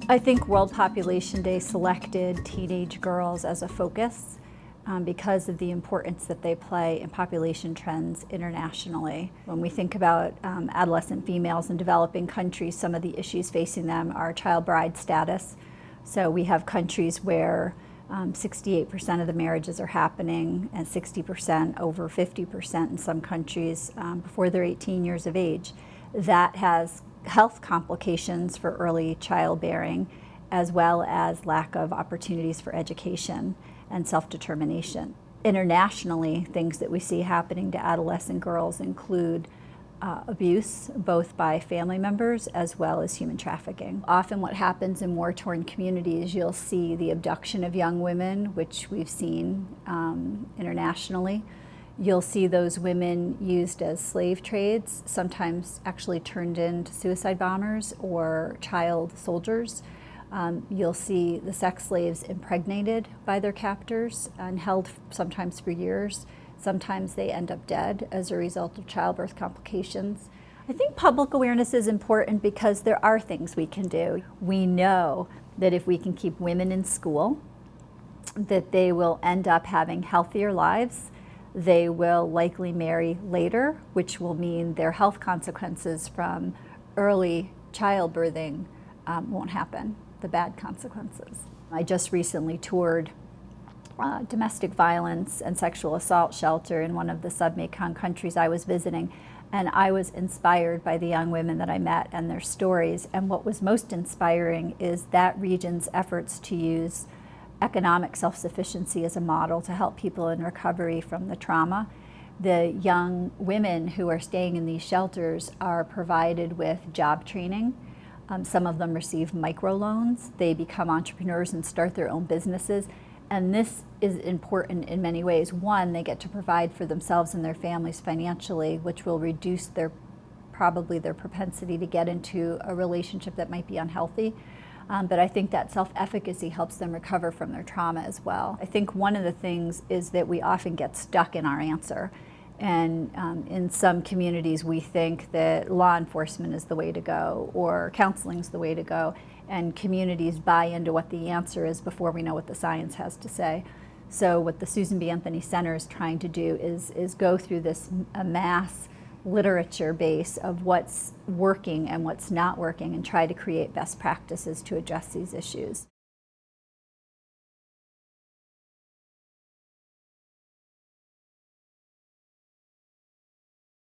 I think World Population Day selected teenage girls as a focus because of the importance that they play in population trends internationally. When we think about adolescent females in developing countries, some of the issues facing them are child bride status. So we have countries where 68% of the marriages are happening and 60%, over 50% in some countries before they're 18 years of age. That has health complications for early childbearing, as well as lack of opportunities for education and self-determination. Internationally, things that we see happening to adolescent girls include abuse, both by family members as well as human trafficking. Often what happens in war-torn communities, you'll see the abduction of young women, which we've seen internationally. You'll see those women used as slave trades, sometimes actually turned into suicide bombers or child soldiers. You'll see the sex slaves impregnated by their captors and held sometimes for years. Sometimes they end up dead as a result of childbirth complications. I think public awareness is important because there are things we can do. We know that if we can keep women in school, that they will end up having healthier lives. They will likely marry later, which will mean their health consequences from early childbirthing won't happen, the bad consequences. I just recently toured domestic violence and sexual assault shelter in one of the sub-Mekong countries I was visiting, and I was inspired by the young women that I met and their stories. And what was most inspiring is that region's efforts to use economic self-sufficiency as a model to help people in recovery from the trauma. The young women who are staying in these shelters are provided with job training. Some of them receive microloans. They become entrepreneurs and start their own businesses. And this is important in many ways. One, they get to provide for themselves and their families financially, which will reduce probably their propensity to get into a relationship that might be unhealthy. But I think that self-efficacy helps them recover from their trauma as well. I think one of the things is that we often get stuck in our answer. And in some communities, we think that law enforcement is the way to go or counseling is the way to go. And communities buy into what the answer is before we know what the science has to say. So what the Susan B. Anthony Center is trying to do is go through this mass literature base of what's working and what's not working and try to create best practices to address these issues.